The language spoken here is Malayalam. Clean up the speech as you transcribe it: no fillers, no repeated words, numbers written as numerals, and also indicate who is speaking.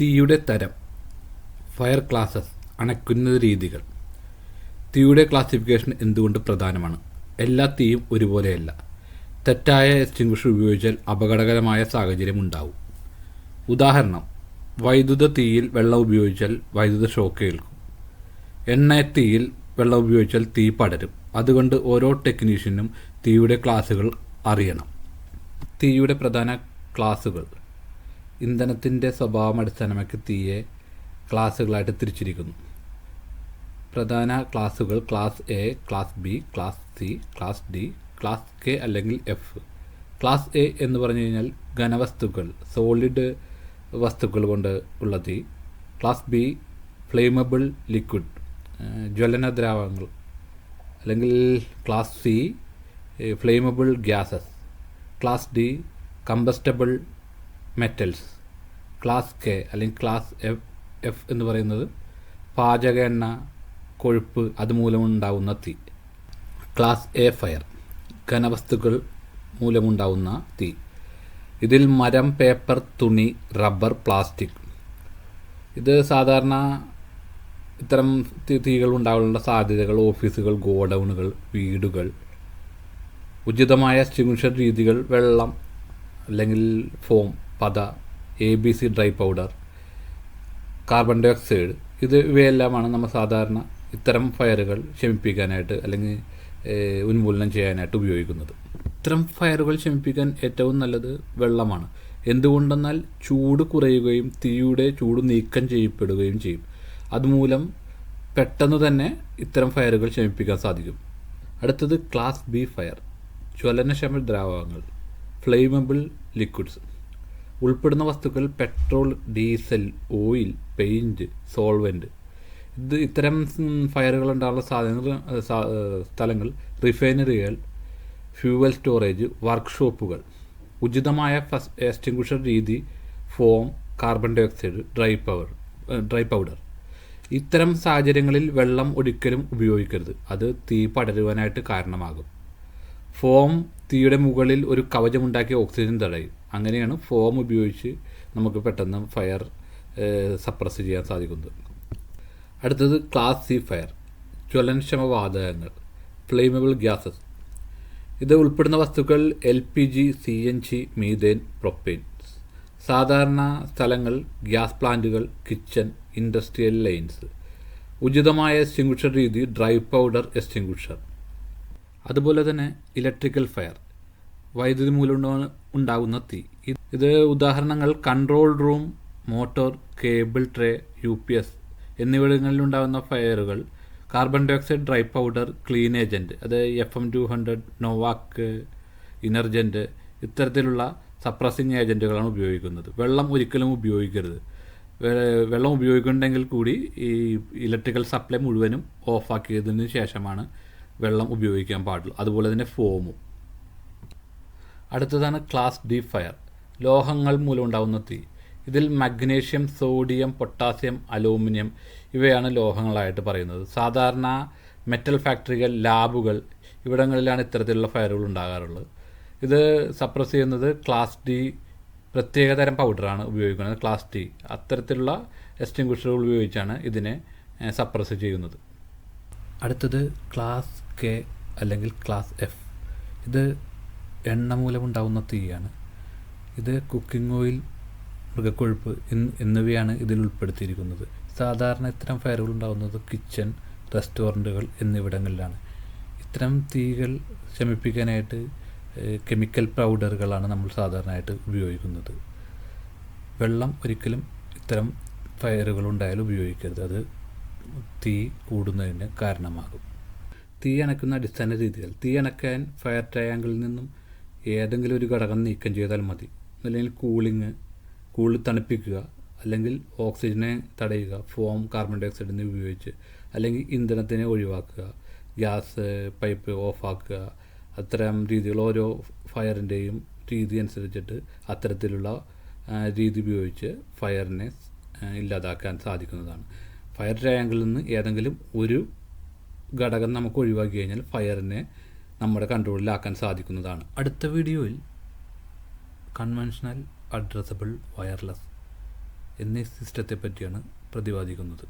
Speaker 1: തീയുടെ തരം, ഫയർ ക്ലാസസ്, അണയ്ക്കുന്ന രീതികൾ. തീയുടെ ക്ലാസിഫിക്കേഷൻ എന്തുകൊണ്ട് പ്രധാനമാണ്? എല്ലാ തീയും ഒരുപോലെയല്ല. തെറ്റായ എക്സ്റ്റിങ്ക്വിഷർ ഉപയോഗിച്ചാൽ അപകടകരമായ സാഹചര്യം ഉണ്ടാവും. ഉദാഹരണം, വൈദ്യുത തീയിൽ വെള്ളം ഉപയോഗിച്ചാൽ വൈദ്യുത ഷോക്ക് ഏൽക്കും. എണ്ണ തീയിൽ വെള്ളം ഉപയോഗിച്ചാൽ തീ പടരും. അതുകൊണ്ട് ഓരോ ടെക്നീഷ്യനും തീയുടെ ക്ലാസുകൾ അറിയണം. തീയുടെ പ്രധാന ക്ലാസുകൾ. ഇന്ധനത്തിൻ്റെ സ്വഭാവം അടിസ്ഥാനമാക്കി തീയെ ക്ലാസുകളായിട്ട് തിരിച്ചിരിക്കുന്നു. പ്രധാന ക്ലാസുകൾ class A, class B, class C, class D, class K അല്ലെങ്കിൽ എഫ്. ക്ലാസ് എ എന്ന് പറഞ്ഞു കഴിഞ്ഞാൽ ഘനവസ്തുക്കൾ, സോളിഡ് വസ്തുക്കൾ കൊണ്ട് ഉള്ള തീ. ക്ലാസ് ബി ഫ്ലെയിമബിൾ ലിക്വിഡ്, ജ്വലന ദ്രാവകങ്ങൾ. അല്ലെങ്കിൽ class C flammable gases. Class D combustible metals. Class K അല്ലെങ്കിൽ ക്ലാസ് എഫ് എന്ന് പറയുന്നത് പാചക എണ്ണ, കൊഴുപ്പ് അതുമൂലമുണ്ടാകുന്ന തീ. ക്ലാസ് എ ഫയർ, ഘനവസ്തുക്കൾ മൂലമുണ്ടാകുന്ന തീ. ഇതിൽ മരം, പേപ്പർ, തുണി, റബ്ബർ, പ്ലാസ്റ്റിക്. ഇത് സാധാരണ ഇത്തരം തീകൾ ഉണ്ടാകാനുള്ള സാധ്യതകൾ ഓഫീസുകൾ, ഗോഡൗണുകൾ, വീടുകൾ. ഉചിതമായ എക്സ്റ്റിങ്ക്വിഷർ രീതികൾ വെള്ളം അല്ലെങ്കിൽ ഫോം, പത, ABC dry powder, carbon dioxide. ഇവയെല്ലാമാണ് നമ്മൾ സാധാരണ ഇത്തരം ഫയറുകൾ ശമിപ്പിക്കാനായിട്ട് അല്ലെങ്കിൽ ഉന്മൂലനം ചെയ്യാനായിട്ട് ഉപയോഗിക്കുന്നത്. ഇത്തരം ഫയറുകൾ ശമിപ്പിക്കാൻ ഏറ്റവും നല്ലത് വെള്ളമാണ്. എന്തുകൊണ്ടെന്നാൽ ചൂട് കുറയുകയും തീയുടെ ചൂട് നീക്കം ചെയ്യപ്പെടുകയും ചെയ്യും. അതുമൂലം പെട്ടെന്ന് തന്നെ ഇത്തരം ഫയറുകൾ ശമിപ്പിക്കാൻ സാധിക്കും. അടുത്തത് ക്ലാസ് ബി ഫയർ, ജ്വലനക്ഷമ ദ്രാവകങ്ങൾ, ഫ്ലെയിമബിൾ ലിക്വിഡ്സ്. ഉൾപ്പെടുന്ന വസ്തുക്കൾ petrol, diesel, oil, paint, solvent. ഇത്തരം ഫയറുകൾ ഉണ്ടാകാനുള്ള സ്ഥലങ്ങൾ റിഫൈനറികൾ, ഫ്യൂവൽ സ്റ്റോറേജ്, വർക്ക്ഷോപ്പുകൾ. ഉചിതമായ എക്സ്റ്റിങ്ക്വിഷർ രീതി foam, carbon dioxide, dry powder. ഇത്തരം സാഹചര്യങ്ങളിൽ വെള്ളം ഒരിക്കലും ഉപയോഗിക്കരുത്. അത് തീ പടരുവാനായിട്ട് കാരണമാകും. ഫോം തീയുടെ മുകളിൽ ഒരു കവചമുണ്ടാക്കി ഓക്സിജൻ തടയും. അങ്ങനെയാണ് ഫോം ഉപയോഗിച്ച് നമുക്ക് പെട്ടെന്ന് ഫയർ സപ്രസ് ചെയ്യാൻ സാധിക്കുന്നത്. അടുത്തത് ക്ലാസ് സി ഫയർ, ജ്വലനക്ഷമ വാതകങ്ങൾ, ഫ്ലെയിമബിൾ ഗ്യാസസ്. ഇത് ഉൾപ്പെടുന്ന വസ്തുക്കൾ LPG, CNG, മീഥേൻ, പ്രൊപ്പൈൻ. സാധാരണ സ്ഥലങ്ങൾ ഗ്യാസ് പ്ലാന്റുകൾ, കിച്ചൺ, ഇൻഡസ്ട്രിയൽ ലൈൻസ്. ഉചിതമായ എക്സ്റ്റിങ്ക്വിഷർ രീതി ഡ്രൈ പൗഡർ എക്സ്റ്റിങ്ക്വിഷർ. അതുപോലെ തന്നെ ഇലക്ട്രിക്കൽ ഫയർ, വൈദ്യുതി മൂലം ഉണ്ടാകുന്ന തീ. ഇത് ഉദാഹരണങ്ങൾ control room, motor, cable tray, UPS എന്നിവിടങ്ങളിലുണ്ടാകുന്ന ഫയറുകൾ. Carbon dioxide dry powder, clean agent, അത് FM200, നോവാക്ക്, ഇനർജൻറ്റ് ഇത്തരത്തിലുള്ള സപ്രസിങ് ഏജൻറ്റുകളാണ് ഉപയോഗിക്കുന്നത്. വെള്ളം ഒരിക്കലും ഉപയോഗിക്കരുത്. വെള്ളം ഉപയോഗിക്കുന്നുണ്ടെങ്കിൽ കൂടി ഈ ഇലക്ട്രിക്കൽ സപ്ലൈ മുഴുവനും ഓഫാക്കിയതിന് ശേഷമാണ് വെള്ളം ഉപയോഗിക്കാൻ പാടുള്ളൂ. അതുപോലെ തന്നെ ഫോമും. അടുത്തതാണ് ക്ലാസ് ഡി ഫയർ, ലോഹങ്ങൾ മൂലം ഉണ്ടാകുന്ന തീ. ഇതിൽ മഗ്നീഷ്യം, സോഡിയം, പൊട്ടാസ്യം, അലൂമിനിയം ഇവയാണ് ലോഹങ്ങളായിട്ട് പറയുന്നത്. സാധാരണ മെറ്റൽ ഫാക്ടറികൾ, ലാബുകൾ ഇവിടങ്ങളിലാണ് ഇത്തരത്തിലുള്ള ഫയറുകൾ ഉണ്ടാകാറുള്ളത്. ഇത് സപ്രസ് ചെയ്യുന്നത് ക്ലാസ് ഡി പ്രത്യേകതരം പൗഡറാണ് ഉപയോഗിക്കുന്നത്. ക്ലാസ് ഡി അത്തരത്തിലുള്ള എക്സ്റ്റിങ്ക്വിഷറുകൾ ഉപയോഗിച്ചാണ് ഇതിനെ സപ്രസ് ചെയ്യുന്നത്. അടുത്തത് ക്ലാസ് കെ അല്ലെങ്കിൽ ക്ലാസ് എഫ്. ഇത് എണ്ണ മൂലമുണ്ടാകുന്ന തീയാണ്. ഇത് കുക്കിംഗ് ഓയിൽ, മൃഗക്കൊഴുപ്പ് എന്നിവയാണ് ഇതിൽ ഉൾപ്പെടുത്തിയിരിക്കുന്നത്. സാധാരണ ഇത്തരം ഫയറുകൾ ഉണ്ടാകുന്നത് കിച്ചൺ, റെസ്റ്റോറൻറ്റുകൾ എന്നിവിടങ്ങളിലാണ്. ഇത്തരം തീകൾ ശമിപ്പിക്കാനായിട്ട് കെമിക്കൽ പൗഡറുകളാണ് നമ്മൾ സാധാരണയായിട്ട് ഉപയോഗിക്കുന്നത്. വെള്ളം ഒരിക്കലും ഇത്തരം ഫയറുകൾ ഉണ്ടായാലും ഉപയോഗിക്കരുത്. അത് തീ കൂടുന്നതിന് കാരണമാകും. തീ അണയ്ക്കുന്ന അടിസ്ഥാന രീതികൾ. തീ അണയ്ക്കാൻ ഫയർ ട്രയാങ്കിളിൽ നിന്നും ഏതെങ്കിലും ഒരു ഘടകം നീക്കം ചെയ്താൽ മതി. അല്ലെങ്കിൽ തണുപ്പിക്കുക, അല്ലെങ്കിൽ ഓക്സിജനെ തടയുക, ഫോം, കാർബൺ ഡൈ ഓക്സൈഡ് എന്നിവ ഉപയോഗിച്ച്. അല്ലെങ്കിൽ ഇന്ധനത്തിനെ ഒഴിവാക്കുക, ഗ്യാസ് പൈപ്പ് ഓഫാക്കുക. അത്തരം രീതികൾ ഓരോ ഫയറിൻ്റെയും രീതി അനുസരിച്ചിട്ട് അത്തരത്തിലുള്ള രീതി ഉപയോഗിച്ച് ഫയറിനെ ഇല്ലാതാക്കാൻ സാധിക്കുന്നതാണ്. ഫയർ ട്രയാങ്കിളിൽ നിന്ന് ഏതെങ്കിലും ഒരു ഘടകം നമുക്ക് ഒഴിവാക്കി കഴിഞ്ഞാൽ ഫയറിനെ നമ്മുടെ കൺട്രോളിലാക്കാൻ സാധിക്കുന്നതാണ്. അടുത്ത വീഡിയോയിൽ കൺവെൻഷണൽ, അഡ്രസ്സബിൾ, വയർലെസ് എന്നീ സിസ്റ്റത്തെ പറ്റിയാണ് പ്രതിപാദിക്കുന്നത്.